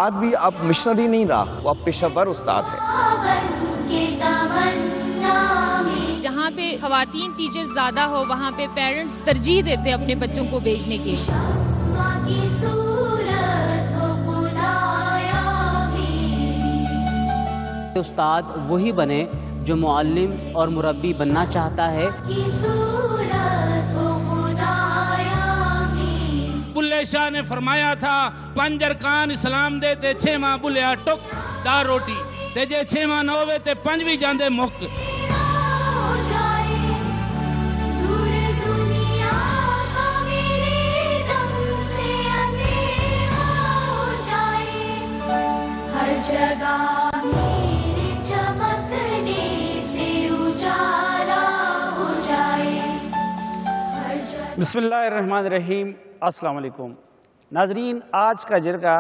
استاد بھی اب مشنری نہیں رہا، وہ اب پیشہ ور استاد ہے۔ جہاں پہ خواتین ٹیچر زیادہ ہو وہاں پہ پیرنٹس ترجیح دیتے اپنے بچوں کو بھیجنے کے لیے۔ استاد وہی بنے جو معلم اور مربی بننا چاہتا ہے۔ بلے شاہ نے فرمایا تھا 5 ارکان اسلام دے تے 6 ماہ بلیا ٹک دا روٹی تے جے 6 ماہ نہ ہوئے تے 5 بھی جاندے مک۔ بسم اللہ الرحمن الرحیم، السلام علیکم ناظرین۔ آج کا جرگہ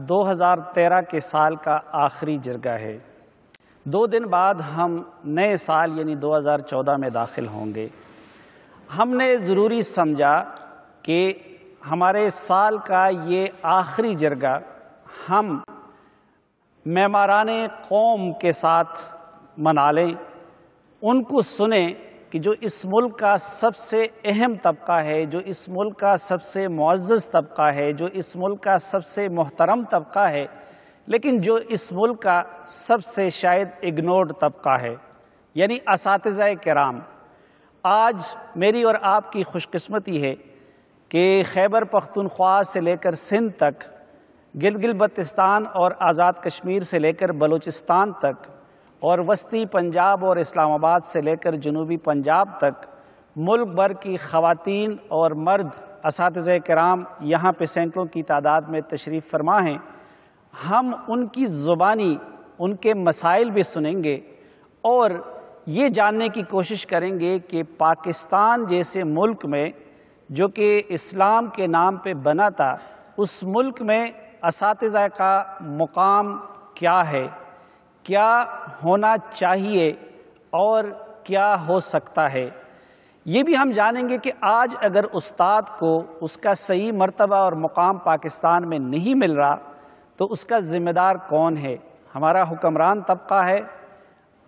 2013 کے سال کا آخری جرگہ ہے۔ 2 دن بعد ہم نئے سال یعنی 2014 میں داخل ہوں گے۔ ہم نے ضروری سمجھا کہ ہمارے سال کا یہ آخری جرگہ ہم معماران قوم کے ساتھ منا لیں، ان کو سنیں کہ جو اس ملک کا سب سے اہم طبقہ ہے، جو اس ملک کا سب سے معزز طبقہ ہے، جو اس ملک کا سب سے محترم طبقہ ہے، لیکن جو اس ملک کا سب سے شاید اگنورڈ طبقہ ہے، یعنی اساتذہ کرام۔ آج میری اور آپ کی خوش قسمتی ہے کہ خیبر پختونخوا سے لے کر سندھ تک، گلگت بلتستان اور آزاد کشمیر سے لے کر بلوچستان تک، اور وسطی پنجاب اور اسلام آباد سے لے کر جنوبی پنجاب تک ملک بھر کی خواتین اور مرد اساتذہ کرام یہاں پہ سینکڑوں کی تعداد میں تشریف فرما ہیں۔ ہم ان کی زبانی ان کے مسائل بھی سنیں گے اور یہ جاننے کی کوشش کریں گے کہ پاکستان جیسے ملک میں جو کہ اسلام کے نام پہ بنا تھا، اس ملک میں اساتذہ کا مقام کیا ہے، کیا ہونا چاہیے اور کیا ہو سکتا ہے۔ یہ بھی ہم جانیں گے کہ آج اگر استاد کو اس کا صحیح مرتبہ اور مقام پاکستان میں نہیں مل رہا تو اس کا ذمہ دار کون ہے؟ ہمارا حکمران طبقہ ہے،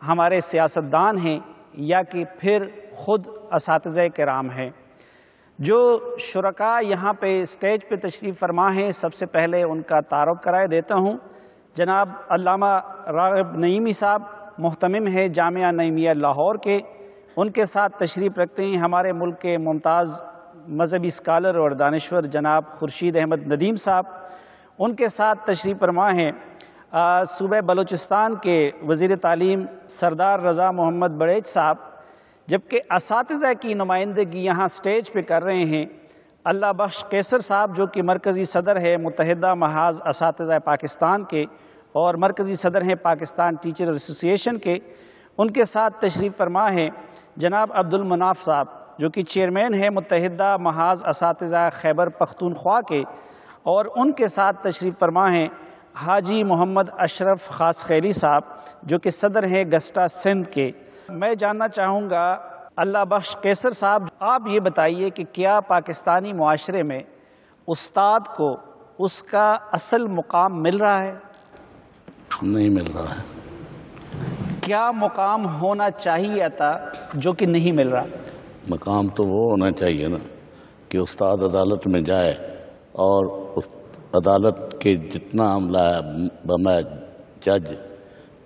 ہمارے سیاستدان ہیں، یا کہ پھر خود اساتذہ کرام ہیں؟ جو شرکاء یہاں پہ اسٹیج پہ تشریف فرما ہیں، سب سے پہلے ان کا تعارف کرائے دیتا ہوں۔ جناب علامہ راغب نعیمی صاحب محتمم ہے جامعہ نعیمیہ لاہور کے، ان کے ساتھ تشریف رکھتے ہیں ہمارے ملک کے ممتاز مذہبی اسکالر اور دانشور جناب خورشید احمد ندیم صاحب، ان کے ساتھ تشریف فرما ہیں صوبہ بلوچستان کے وزیر تعلیم سردار رضا محمد بڑیچ صاحب، جبکہ اساتذہ کی نمائندگی یہاں سٹیج پہ کر رہے ہیں اللہ بخش قیصر صاحب، جو کہ مرکزی صدر ہے متحدہ محاذ اساتذہ پاکستان کے اور مرکزی صدر ہیں پاکستان ٹیچرز ایسوسی ایشن کے۔ ان کے ساتھ تشریف فرما ہیں جناب عبد المناف صاحب، جو کہ چیئرمین ہیں متحدہ محاذ اساتذہ خیبر پختونخوا کے، اور ان کے ساتھ تشریف فرما ہیں حاجی محمد اشرف خاص خیری صاحب، جو کہ صدر ہیں گسٹا سندھ کے۔ میں جاننا چاہوں گا اللہ بخش قیصر صاحب، آپ یہ بتائیے کہ کیا پاکستانی معاشرے میں استاد کو اس کا اصل مقام مل رہا ہے؟ نہیں مل رہا ہے۔ کیا مقام ہونا چاہیے تھا جو کہ نہیں مل رہا؟ مقام تو وہ ہونا چاہیے نا کہ استاد عدالت میں جائے اور اس عدالت کے جتنا عملہ ہے بمع جج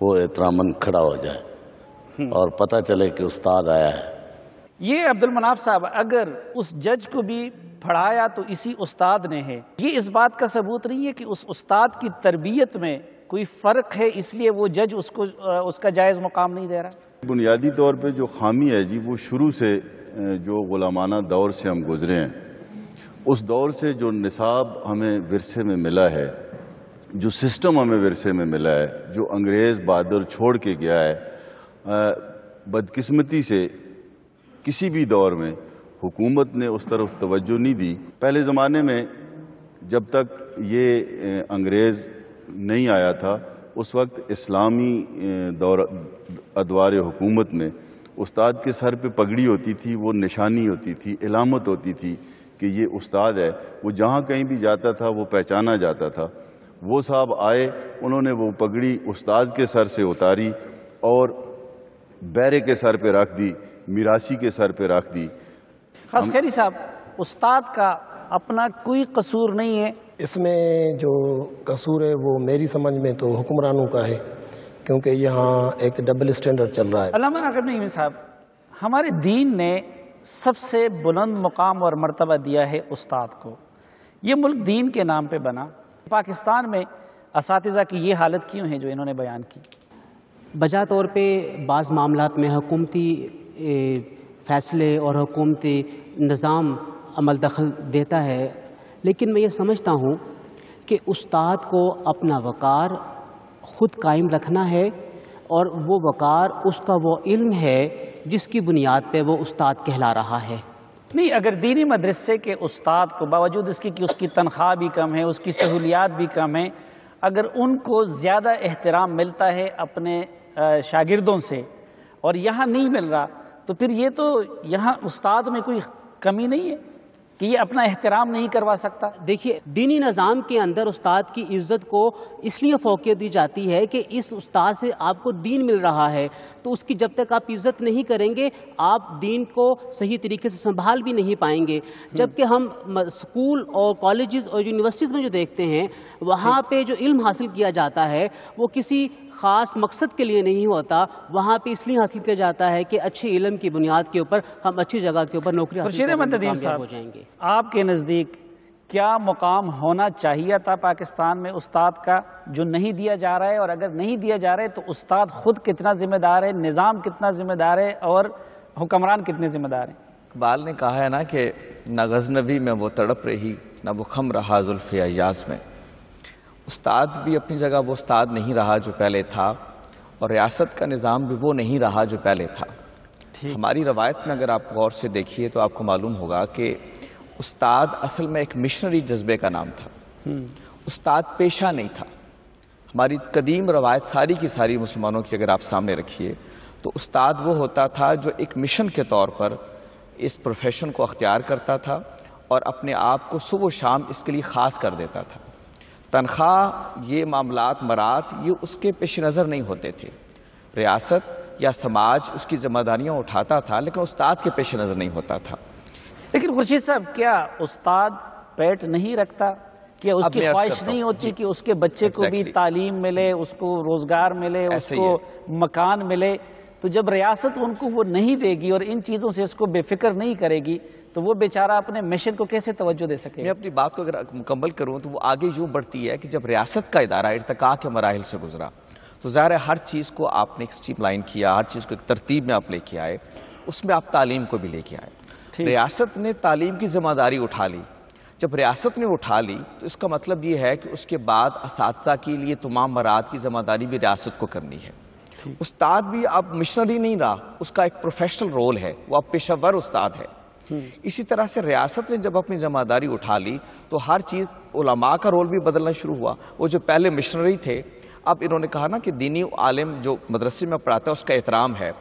وہ احتراماً کھڑا ہو جائے اور پتہ چلے کہ استاد آیا ہے۔ یہ عبد المناف صاحب، اگر اس جج کو بھی پڑھایا تو اسی استاد نے ہے، یہ اس بات کا ثبوت نہیں ہے کہ اس استاد کی تربیت میں کوئی فرق ہے، اس لیے وہ جج اس کا جائز مقام نہیں دے رہا؟ بنیادی طور پہ جو خامی ہے جی، وہ شروع سے جو غلامانہ دور سے ہم گزرے ہیں، اس دور سے جو نصاب ہمیں ورثے میں ملا ہے، جو سسٹم ہمیں ورثے میں ملا ہے، جو انگریز بہادر چھوڑ کے گیا ہے، بدقسمتی سے کسی بھی دور میں حکومت نے اس طرف توجہ نہیں دی۔ پہلے زمانے میں جب تک یہ انگریز نہیں آیا تھا، اس وقت اسلامی ادوار حکومت میں استاد کے سر پہ پگڑی ہوتی تھی، وہ نشانی ہوتی تھی، علامت ہوتی تھی کہ یہ استاد ہے۔ وہ جہاں کہیں بھی جاتا تھا وہ پہچانا جاتا تھا۔ وہ صاحب آئے، انہوں نے وہ پگڑی استاد کے سر سے اتاری اور بیرے کے سر پہ رکھ دی، میراثی کے سر پہ رکھ دی۔ خاص خیری صاحب، استاد کا اپنا کوئی قصور نہیں ہے؟ اس میں جو قصور ہے وہ میری سمجھ میں تو حکمرانوں کا ہے، کیونکہ یہاں ایک ڈبل اسٹینڈرڈ چل رہا ہے۔ علامہ راغب نعیمی صاحب، ہمارے دین نے سب سے بلند مقام اور مرتبہ دیا ہے استاد کو۔ یہ ملک دین کے نام پہ بنا، پاکستان میں اساتذہ کی یہ حالت کیوں ہے جو انہوں نے بیان کی؟ بجا طور پہ بعض معاملات میں حکومتی فیصلے اور حکومتی نظام عمل دخل دیتا ہے، لیکن میں یہ سمجھتا ہوں کہ استاد کو اپنا وقار خود قائم رکھنا ہے، اور وہ وقار اس کا وہ علم ہے جس کی بنیاد پہ وہ استاد کہلا رہا ہے۔ نہیں، اگر دینی مدرسے کے استاد کو باوجود اس کی کہ اس کی تنخواہ بھی کم ہے، اس کی سہولیات بھی کم ہیں، اگر ان کو زیادہ احترام ملتا ہے اپنے شاگردوں سے اور یہاں نہیں مل رہا، تو پھر یہ تو یہاں استاد میں کوئی کمی نہیں ہے کہ یہ اپنا احترام نہیں کروا سکتا؟ دیکھیے، دینی نظام کے اندر استاد کی عزت کو اس لیے فوقیت دی جاتی ہے کہ اس استاد سے آپ کو دین مل رہا ہے، تو اس کی جب تک آپ عزت نہیں کریں گے آپ دین کو صحیح طریقے سے سنبھال بھی نہیں پائیں گے۔ جبکہ ہم اسکول اور کالجز اور یونیورسٹیز میں جو دیکھتے ہیں، وہاں پہ جو علم حاصل کیا جاتا ہے وہ کسی خاص مقصد کے لیے نہیں ہوتا، وہاں پہ اس لیے حاصل کیا جاتا ہے کہ اچھے علم کی بنیاد کے اوپر ہم اچھی جگہ کے اوپر نوکری حاصل کرنے میں کامیاب ہو جائیں گے۔ آپ کے نزدیک کیا مقام ہونا چاہیے تھا پاکستان میں استاد کا جو نہیں دیا جا رہا ہے، اور اگر نہیں دیا جا رہا ہے تو استاد خود کتنا ذمہ دار ہے، نظام کتنا ذمہ دار ہے، اور حکمران کتنے ذمہ دار ہیں؟ اقبال نے کہا ہے نا کہ نہ غزنوی میں وہ تڑپ رہی، نہ وہ خم رہا زلف ایاز میں۔ استاد بھی اپنی جگہ وہ استاد نہیں رہا جو پہلے تھا، اور ریاست کا نظام بھی وہ نہیں رہا جو پہلے تھا۔ ہماری روایت میں اگر آپ غور سے دیکھیے تو آپ کو معلوم ہوگا کہ استاد اصل میں ایک مشنری جذبے کا نام تھا، استاد پیشہ نہیں تھا۔ ہماری قدیم روایت ساری کی ساری مسلمانوں کی اگر آپ سامنے رکھیے تو استاد وہ ہوتا تھا جو ایک مشن کے طور پر اس پروفیشن کو اختیار کرتا تھا اور اپنے آپ کو صبح و شام اس کے لیے خاص کر دیتا تھا۔ تنخواہ، یہ معاملات مرات، یہ اس کے پیش نظر نہیں ہوتے تھے۔ ریاست یا سماج اس کی ذمہ داریاں اٹھاتا تھا لیکن استاد کے پیش نظر نہیں ہوتا تھا۔ لیکن خورشید صاحب، کیا استاد پیٹ نہیں رکھتا؟ کیا اس کی خواہش نہیں ہوتی کہ اس کے بچے کو بھی تعلیم ملے، اس کو روزگار ملے، اس کو مکان ملے؟ تو جب ریاست ان کو وہ نہیں دے گی اور ان چیزوں سے اس کو بے فکر نہیں کرے گی تو وہ بیچارہ اپنے مشن کو کیسے توجہ دے سکے؟ میں اپنی بات کو اگر مکمل کروں تو وہ آگے یوں بڑھتی ہے کہ جب ریاست کا ادارہ ارتقاء کے مراحل سے گزرا تو ظاہر ہے ہر چیز کو آپ نے ایک اسٹریم لائن کیا، ہر چیز کو ایک ترتیب میں آپ لے کے آئے، اس میں آپ تعلیم کو بھی لے کے آئے۔ ریاست نے تعلیم کی ذمہ داری اٹھا لی۔ جب ریاست نے اٹھا لی تو اس کا مطلب یہ ہے کہ اس کے بعد اساتذہ کے لیے تمام مراد کی ذمہ داری بھی ریاست کو کرنی ہے۔ استاد بھی اب مشنری نہیں رہا، اس کا ایک پروفیشنل رول ہے، وہ اب پیشہ ور استاد ہے۔ اسی طرح سے ریاست نے جب اپنی ذمہ داری اٹھا لی تو ہر چیز، علماء کا رول بھی بدلنا شروع ہوا۔ وہ جو پہلے مشنری تھے، اب انہوں نے کہا نا کہ دینی عالم جو مدرسے میں پڑھاتا ہے اس کا احترام ہے،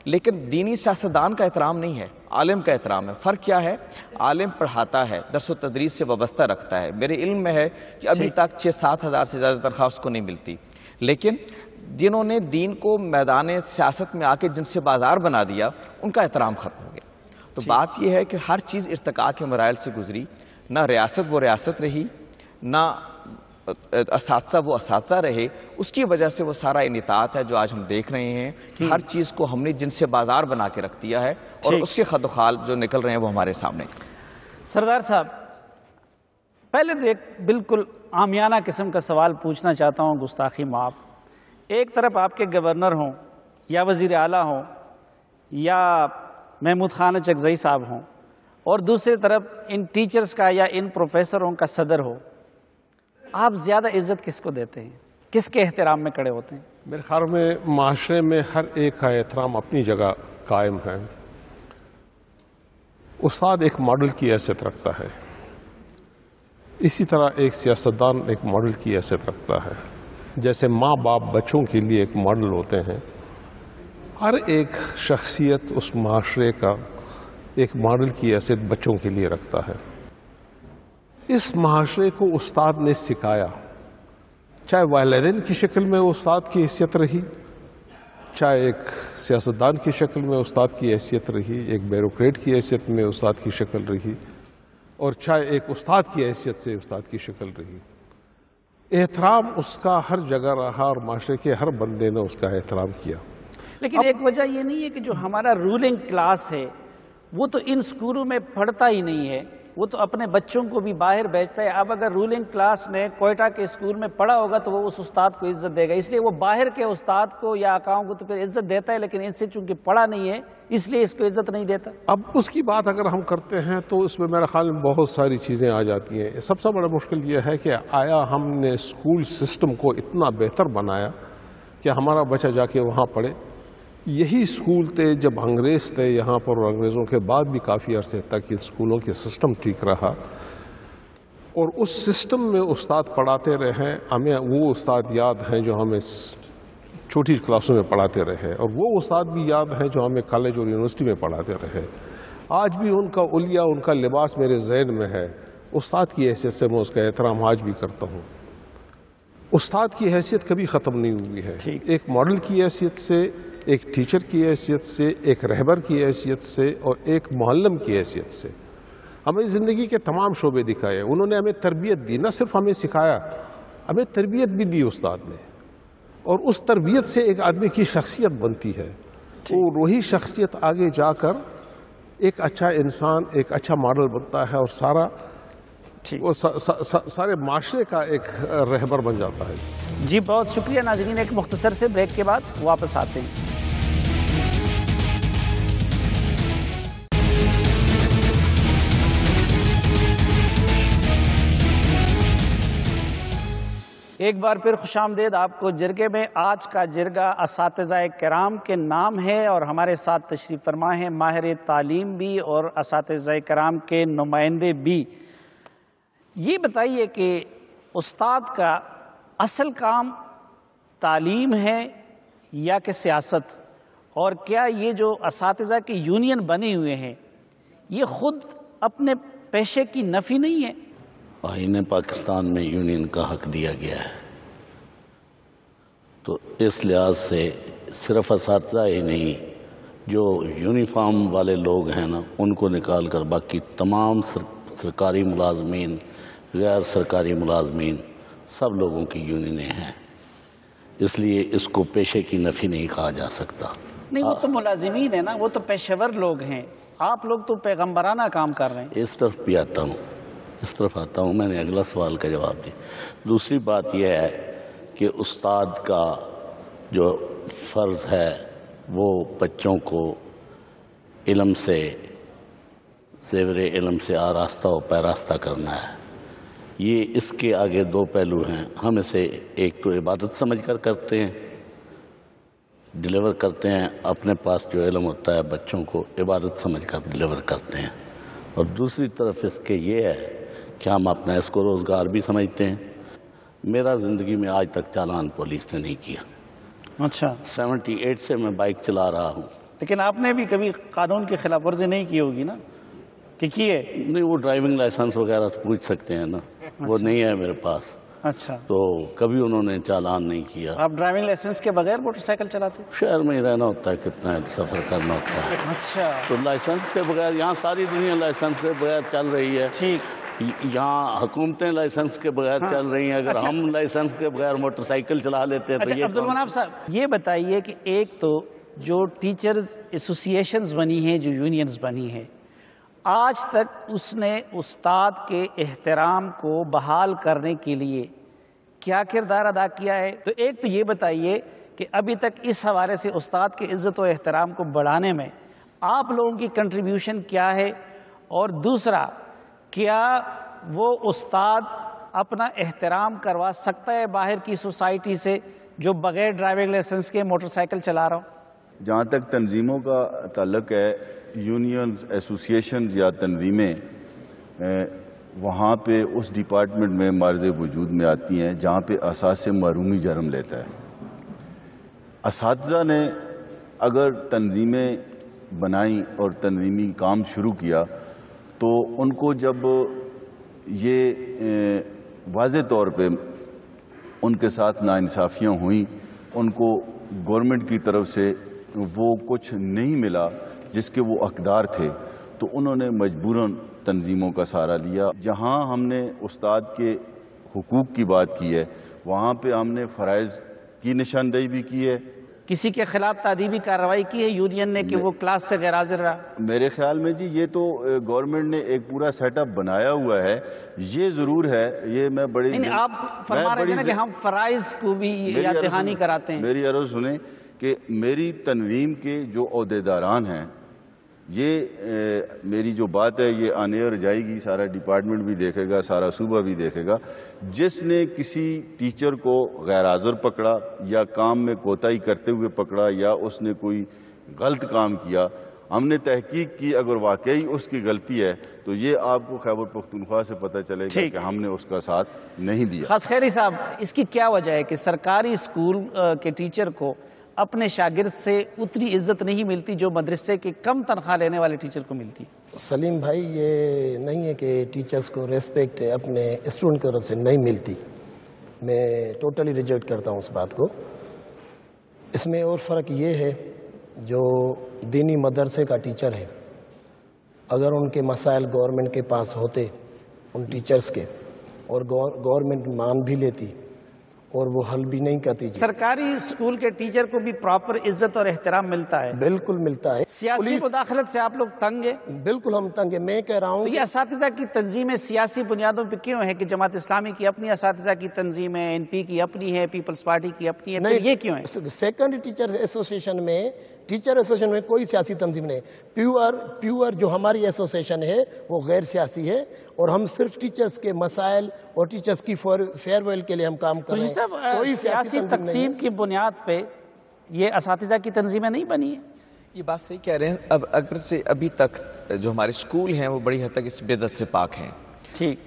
لیکن دینی سیاستدان کا احترام نہیں ہے، عالم کا احترام ہے۔ فرق کیا ہے؟ عالم پڑھاتا ہے، درس و تدریس سے وابستہ رکھتا ہے۔ میرے علم میں ہے کہ ابھی تک 6-7 ہزار سے زیادہ تنخواہ اس کو نہیں ملتی، لیکن جنہوں نے دین کو میدان سیاست میں آ کے جن سے بازار بنا دیا ان کا احترام ختم ہو گیا۔ تو بات یہ ہے کہ ہر چیز ارتقاء کے مراحل سے گزری، نہ ریاست وہ ریاست رہی، نہ اساتذہ وہ اساتذہ رہے۔ اس کی وجہ سے وہ سارا انحطاط ہے جو آج ہم دیکھ رہے ہیں کہ ہر چیز کو ہم نے جن سے بازار بنا کے رکھ دیا ہے اور اس کے خد و خال جو نکل رہے ہیں وہ ہمارے سامنے۔ سردار صاحب، پہلے تو ایک بالکل عامیانہ قسم کا سوال پوچھنا چاہتا ہوں، گستاخی معاف۔ ایک طرف آپ کے گورنر ہوں یا وزیر اعلیٰ ہوں یا محمود خان چکزئی صاحب ہوں، اور دوسری طرف ان ٹیچرز کا یا ان پروفیسروں کا صدر ہو، آپ زیادہ عزت کس کو دیتے ہیں؟ کس کے احترام میں کھڑے ہوتے ہیں؟ میرے خیال میں معاشرے میں ہر ایک کا احترام اپنی جگہ قائم ہے۔ استاد ایک ماڈل کی حیثیت رکھتا ہے، اسی طرح ایک سیاستدان ایک ماڈل کی حیثیت رکھتا ہے۔ جیسے ماں باپ بچوں کے لیے ایک ماڈل ہوتے ہیں، ہر ایک شخصیت اس معاشرے کا ایک ماڈل کی حیثیت بچوں کے لیے رکھتا ہے۔ اس معاشرے کو استاد نے سکھایا چاہے والدین کی شکل میں استاد کی حیثیت رہی، چاہے ایک سیاستدان کی شکل میں استاد کی حیثیت رہی، ایک بیوروکریٹ کی حیثیت میں استاد کی شکل رہی، اور چاہے ایک استاد کی حیثیت سے استاد کی شکل رہی، احترام اس کا ہر جگہ رہا اور معاشرے کے ہر بندے نے اس کا احترام کیا۔ لیکن ایک وجہ یہ نہیں ہے کہ جو ہمارا رولنگ کلاس ہے وہ تو ان اسکولوں میں پڑھتا ہی نہیں ہے، وہ تو اپنے بچوں کو بھی باہر بھیجتا ہے۔ اب اگر رولنگ کلاس نے کوئٹہ کے اسکول میں پڑھا ہوگا تو وہ اس استاد کو عزت دے گا، اس لیے وہ باہر کے استاد کو یا آقاؤں کو تو پھر عزت دیتا ہے، لیکن اس سے چونکہ پڑھا نہیں ہے اس لیے اس کو عزت نہیں دیتا۔ اب اس کی بات اگر ہم کرتے ہیں تو اس میں میرا خیال میں بہت ساری چیزیں آ جاتی ہیں۔ سب سے بڑا مشکل یہ ہے کہ آیا ہم نے اسکول سسٹم کو اتنا بہتر بنایا کہ ہمارا بچہ جا کے وہاں پڑھے؟ یہی اسکول تھے جب انگریز تھے یہاں پر، اور انگریزوں کے بعد بھی کافی عرصے تک اسکولوں کے سسٹم ٹھیک رہا، اور اس سسٹم میں استاد پڑھاتے رہے۔ ہمیں وہ استاد یاد ہیں جو ہمیں چھوٹی کلاسوں میں پڑھاتے رہے، اور وہ استاد بھی یاد ہیں جو ہمیں کالج اور یونیورسٹی میں پڑھاتے رہے۔ آج بھی ان کا الیہ، ان کا لباس میرے ذہن میں ہے۔ استاد کی حیثیت سے میں اس کا احترام آج بھی کرتا ہوں۔ استاد کی حیثیت کبھی ختم نہیں ہوئی ہے، ایک ماڈل کی حیثیت سے، ایک ٹیچر کی حیثیت سے، ایک رہبر کی حیثیت سے، اور ایک معلم کی حیثیت سے ہمیں زندگی کے تمام شعبے دکھائے۔ انہوں نے ہمیں تربیت دی، نہ صرف ہمیں سکھایا، ہمیں تربیت بھی دی استاد نے، اور اس تربیت سے ایک آدمی کی شخصیت بنتی ہے، اور وہی شخصیت آگے جا کر ایک اچھا انسان، ایک اچھا ماڈل بنتا ہے، اور سارے معاشرے کا ایک رہبر بن جاتا ہے۔ جی بہت شکریہ ناظرین، ایک مختصر سے بریک کے بعد واپس آتے ہیں۔ ایک بار پھر خوش آمدید آپ کو جرگے میں۔ آج کا جرگہ اساتذہ کرام کے نام ہے، اور ہمارے ساتھ تشریف فرما ہیں ماہر تعلیم بھی اور اساتذہ کرام کے نمائندے بھی۔ یہ بتائیے کہ استاد کا اصل کام تعلیم ہے یا کہ سیاست، اور کیا یہ جو اساتذہ کی یونین بنے ہوئے ہیں یہ خود اپنے پیشے کی نفی نہیں ہے؟ آئین پاکستان میں یونین کا حق دیا گیا ہے، تو اس لحاظ سے صرف اساتذہ ہی نہیں، جو یونیفارم والے لوگ ہیں نا، ان کو نکال کر باقی تمام سرکاری ملازمین، غیر سرکاری ملازمین، سب لوگوں کی یونینیں ہیں، اس لیے اس کو پیشے کی نفی نہیں کہا جا سکتا۔ نہیں، وہ تو ملازمین ہیں نا، وہ تو پیشہ ور لوگ ہیں، آپ لوگ تو پیغمبرانہ کام کر رہے ہیں۔ اس طرف بھی آتا ہوں، میں نے اگلا سوال کا جواب دیا۔ دوسری بات یہ ہے کہ استاد کا جو فرض ہے وہ بچوں کو علم سے، زیور علم سے آراستہ و پیراستہ کرنا ہے۔ یہ اس کے آگے دو پہلو ہیں، ہم اسے ایک تو عبادت سمجھ کر کرتے ہیں، ڈیلیور کرتے ہیں، اپنے پاس جو علم ہوتا ہے بچوں کو عبادت سمجھ کر ڈیلیور کرتے ہیں، اور دوسری طرف اس کے یہ ہے کہ ہم اپنا اس کو روزگار بھی سمجھتے ہیں۔ میرا زندگی میں آج تک چالان پولیس نے نہیں کیا۔ اچھا، 78 سے میں بائک چلا رہا ہوں۔ لیکن آپ نے بھی کبھی قانون کی خلاف ورزی نہیں کی ہوگی نا؟ کہ کیے؟ نہیں، وہ ڈرائیونگ لائسنس وغیرہ پوچھ سکتے ہیں نا، وہ نہیں ہے میرے پاس، اچھا، تو کبھی انہوں نے چالان نہیں کیا۔ آپ ڈرائیونگ لائسنس کے بغیر موٹر سائیکل چلاتے؟ شہر میں ہی رہنا ہوتا ہے، کتنا سفر کرنا ہوتا ہے۔ اچھا، تو لائسنس کے بغیر، یہاں ساری دنیا لائسنس کے بغیر چل رہی ہے، ٹھیک، یہاں حکومتیں لائسنس کے بغیر چل رہی ہیں، اگر ہم لائسنس کے بغیر موٹر سائیکل چلا لیتے ہیں تو اچھا یہ عبدالمناف صاحب یہ بتائیے کہ ایک تو جو ٹیچرز ایسوسیشنز بنی ہیں، جو یونینز بنی ہیں، آج تک اس نے استاد کے احترام کو بحال کرنے کے لیے کیا کردار ادا کیا ہے؟ تو ایک تو یہ بتائیے کہ ابھی تک اس حوالے سے استاد کی عزت و احترام کو بڑھانے میں آپ لوگوں کی کنٹریبیوشن کیا ہے، اور دوسرا کیا وہ استاد اپنا احترام کروا سکتا ہے باہر کی سوسائٹی سے جو بغیر ڈرائیونگ لائسنس کے موٹر سائیکل چلا رہا ہوں؟ جہاں تک تنظیموں کا تعلق ہے، یونینز، ایسوسیشنز یا تنظیمیں وہاں پہ اس ڈپارٹمنٹ میں مارد وجود میں آتی ہیں جہاں پہ اساس محرومی جرم لیتا ہے۔ اساتذہ نے اگر تنظیمیں بنائیں اور تنظیمی کام شروع کیا تو ان کو جب یہ واضح طور پہ ان کے ساتھ ناانصافیاں ہوئیں، ان کو گورنمنٹ کی طرف سے وہ کچھ نہیں ملا جس کے وہ حقدار تھے، تو انہوں نے مجبوراً تنظیموں کا سہارا لیا۔ جہاں ہم نے استاد کے حقوق کی بات کی ہے، وہاں پہ ہم نے فرائض کی نشاندہی بھی کی ہے۔ کسی کے خلاف تعدیبی کارروائی کی ہے یونین نے کہ وہ کلاس سے غیر حاضر رہا؟ میرے خیال میں جی یہ تو گورنمنٹ نے ایک پورا سیٹ اپ بنایا ہوا ہے، یہ ضرور ہے، یہ میں بڑی آپ فرما رہے ہیں کہ ہم فرائض کو بھی یاد دہانی کراتے ہیں۔ میری عرض سنیں کہ میری تنظیم کے جو عہدیداران ہیں، یہ میری جو بات ہے یہ آن ایئر جائے گی، سارا ڈپارٹمنٹ بھی دیکھے گا، سارا صوبہ بھی دیکھے گا، جس نے کسی ٹیچر کو غیر حاضر پکڑا یا کام میں کوتاہی کرتے ہوئے پکڑا یا اس نے کوئی غلط کام کیا، ہم نے تحقیق کی، اگر واقعی اس کی غلطی ہے تو یہ آپ کو خیبر پختونخوا سے پتہ چلے گا کہ ہم نے اس کا ساتھ نہیں دیا۔ خاص خیری صاحب، اس کی کیا وجہ ہے کہ سرکاری اسکول کے ٹیچر کو اپنے شاگرد سے اتنی عزت نہیں ملتی جو مدرسے کے کم تنخواہ لینے والے ٹیچر کو ملتی؟ سلیم بھائی، یہ نہیں ہے کہ ٹیچرز کو ریسپیکٹ اپنے اسٹوڈنٹ کی طرف سے نہیں ملتی، میں ٹوٹلی ریجیکٹ کرتا ہوں اس بات کو۔ اس میں اور فرق یہ ہے، جو دینی مدرسے کا ٹیچر ہے، اگر ان کے مسائل گورنمنٹ کے پاس ہوتے ان ٹیچرز کے، اور گورنمنٹ مان بھی لیتی اور وہ حل بھی نہیں کرتی، سرکاری اسکول کے ٹیچر کو بھی پراپر عزت اور احترام ملتا ہے؟ بالکل ملتا ہے۔ سیاسی مداخلت سے آپ لوگ تنگ ہیں؟ بالکل ہم تنگ ہیں، میں کہہ رہا ہوں یہ اساتذہ کی تنظیمیں سیاسی بنیادوں پہ کیوں ہے کہ جماعت اسلامی کی اپنی اساتذہ کی تنظیم ہے، این پی کی اپنی ہے، پیپلز پارٹی کی اپنی ہے، پھر یہ کیوں ہے؟ سیکنڈری ٹیچر ایسوسیشن میں کوئی سیاسی تنظیم نہیں، پیور جو ہماری ایسوسیشن ہے وہ غیر سیاسی ہے، اور ہم صرف ٹیچرز کے مسائل اور ٹیچرز کی فیئر ویل کے لیے ہم کام کر رہے ہیں۔ کوئی سیاسی تقسیم کی بنیاد پہ یہ اساتذہ کی تنظیمیں نہیں بنی ہیں؟ یہ بات صحیح کہہ رہے ہیں۔ اب اگر سے ابھی تک جو ہمارے اسکول ہیں وہ بڑی حد تک اس بدعت سے پاک ہیں،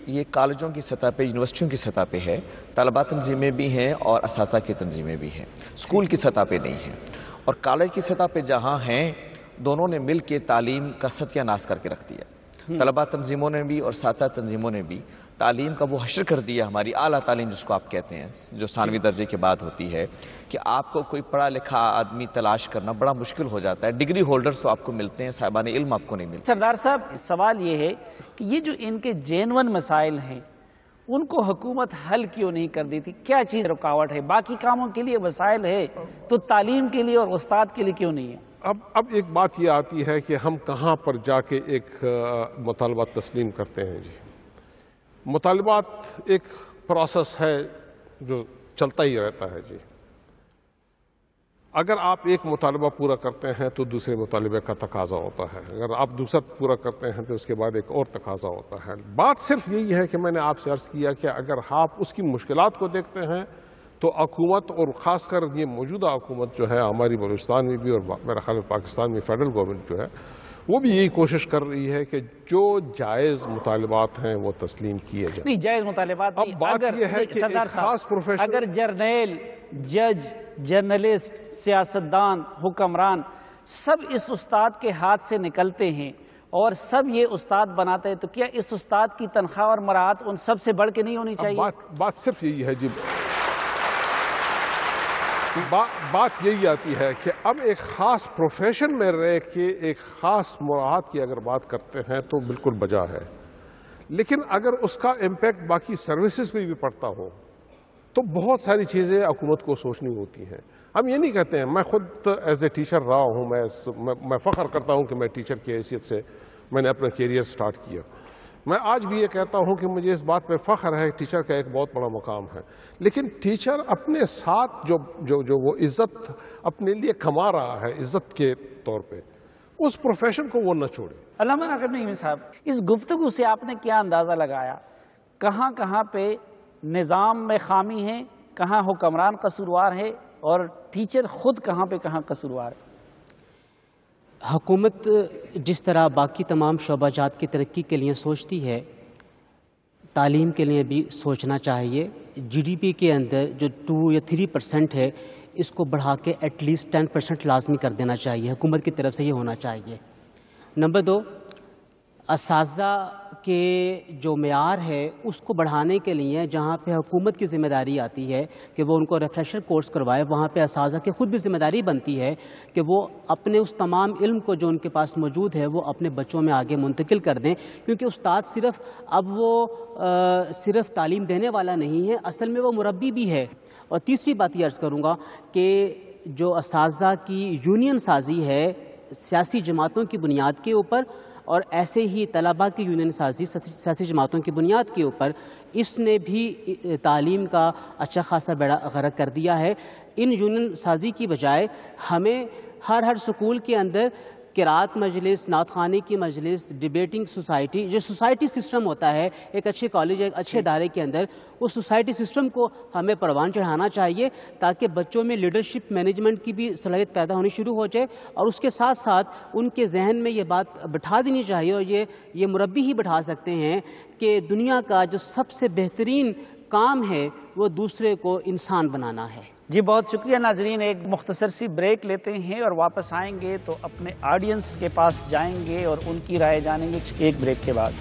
یہ کالجوں کی سطح پہ، یونیورسٹیوں کی سطح پہ ہے، طلباء تنظیمیں بھی ہیں اور اساتذہ کی تنظیمیں بھی ہیں، اسکول کی سطح پہ نہیں ہیں۔ اور کالج کی سطح پہ جہاں ہیں، دونوں نے مل کے تعلیم کا ستیہ ناش کر کے رکھ دیا۔ طلباء تنظیموں نے بھی اور اساتذہ تنظیموں نے بھی تعلیم کا وہ حشر کر دیا، ہماری اعلیٰ تعلیم جس کو آپ کہتے ہیں، جو ثانوی درجے کے بعد ہوتی ہے، کہ آپ کو کوئی پڑھا لکھا آدمی تلاش کرنا بڑا مشکل ہو جاتا ہے۔ ڈگری ہولڈرز تو آپ کو ملتے ہیں، صاحبان علم آپ کو نہیں ملتے۔ سردار صاحب، سوال یہ ہے کہ یہ جو ان کے جینون مسائل ہیں ان کو حکومت حل کیوں نہیں کر دیتی؟ کیا چیز رکاوٹ ہے؟ باقی کاموں کے لیے وسائل ہے تو تعلیم کے لیے اور استاد کے لیے کیوں نہیں ہے؟ اب ایک بات یہ آتی ہے کہ ہم کہاں پر جا کے ایک مطالبہ تسلیم کرتے ہیں جی۔ مطالبات ایک پروسیس ہے جو چلتا ہی رہتا ہے جی۔ اگر آپ ایک مطالبہ پورا کرتے ہیں تو دوسرے مطالبے کا تقاضا ہوتا ہے، اگر آپ دوسرا پورا کرتے ہیں تو اس کے بعد ایک اور تقاضا ہوتا ہے۔ بات صرف یہی ہے کہ میں نے آپ سے عرض کیا کہ اگر آپ اس کی مشکلات کو دیکھتے ہیں تو حکومت، اور خاص کر یہ موجودہ حکومت جو ہے ہماری بلوچستان میں بھی اور میرا خیال ہے پاکستان میں فیڈرل گورنمنٹ جو ہے وہ بھی یہی کوشش کر رہی ہے کہ جو جائز مطالبات ہیں وہ تسلیم کیے جائیں۔ نہیں، جائز مطالبات نہیں۔ اب بات یہ ہے کہ سردار صاحب، اگر جرنیل، جج، جرنلسٹ، سیاستدان، حکمران سب اس استاد کے ہاتھ سے نکلتے ہیں اور سب یہ استاد بناتے ہیں، تو کیا اس استاد کی تنخواہ اور مراعات ان سب سے بڑھ کے نہیں ہونی چاہیے؟ بات صرف یہی ہے جی، بات یہی آتی ہے کہ اب ایک خاص پروفیشن میں رہ کے ایک خاص مراعات کی اگر بات کرتے ہیں تو بالکل بجا ہے، لیکن اگر اس کا امپیکٹ باقی سروسز پہ بھی پڑتا ہو تو بہت ساری چیزیں حکومت کو سوچنی ہوتی ہیں۔ ہم یہ نہیں کہتے ہیں، میں خود ایز اے ٹیچر رہا ہوں، میں فخر کرتا ہوں کہ میں ٹیچر کی حیثیت سے میں نے اپنا کیریئر سٹارٹ کیا۔ میں آج بھی یہ کہتا ہوں کہ مجھے اس بات پہ فخر ہے، ٹیچر کا ایک بہت بڑا مقام ہے، لیکن ٹیچر اپنے ساتھ جو وہ عزت اپنے لیے کما رہا ہے عزت کے طور پہ، اس پروفیشن کو وہ نہ چھوڑے۔ علامہ راغب نعیمی صاحب، اس گفتگو سے آپ نے کیا اندازہ لگایا کہاں کہاں پہ نظام میں خامی ہے، کہاں حکمران قصوروار ہے اور ٹیچر خود کہاں پہ کہاں قصوروار ہے؟ حکومت جس طرح باقی تمام شعبہ جات کی ترقی کے لیے سوچتی ہے، تعلیم کے لیے بھی سوچنا چاہیے۔ جی ڈی پی کے اندر جو 2 یا 3% ہے، اس کو بڑھا کے ایٹ لیسٹ 10% لازمی کر دینا چاہیے، حکومت کی طرف سے یہ ہونا چاہیے۔ نمبر 2، اساتذہ کے جو معیار ہے اس کو بڑھانے کے لیے جہاں پہ حکومت کی ذمہ داری آتی ہے کہ وہ ان کو ریفریشر کورس کروائے، وہاں پہ اساتذہ کی خود بھی ذمہ داری بنتی ہے کہ وہ اپنے اس تمام علم کو جو ان کے پاس موجود ہے وہ اپنے بچوں میں آگے منتقل کر دیں، کیونکہ استاد صرف تعلیم دینے والا نہیں ہے، اصل میں وہ مربی بھی ہے۔ اور تیسری بات یہ عرض کروں گا کہ جو اساتذہ کی یونین سازی ہے سیاسی جماعتوں کی بنیاد کے اوپر، اور ایسے ہی طلباء کی یونین سازی سیاسی جماعتوں کی بنیاد کے اوپر، اس نے بھی تعلیم کا اچھا خاصا بیڑا غرق کر دیا ہے۔ ان یونین سازی کی بجائے ہمیں ہر سکول کے اندر قرات مجلس، نعت خوانی کی مجلس، ڈیبیٹنگ سوسائٹی، جو سوسائٹی سسٹم ہوتا ہے ایک اچھے کالج، ایک اچھے ادارے کے اندر، اس سوسائٹی سسٹم کو ہمیں پروان چڑھانا چاہیے تاکہ بچوں میں لیڈرشپ مینجمنٹ کی بھی صلاحیت پیدا ہونی شروع ہو جائے، اور اس کے ساتھ ساتھ ان کے ذہن میں یہ بات بٹھا دینی چاہیے، اور یہ مربی ہی بٹھا سکتے ہیں کہ دنیا کا جو سب سے بہترین کام ہے وہ دوسرے کو انسان بنانا ہے۔ جی بہت شکریہ ناظرین، ایک مختصر سی بریک لیتے ہیں اور واپس آئیں گے تو اپنے آڈینس کے پاس جائیں گے اور ان کی رائے جانیں گے ایک بریک کے بعد۔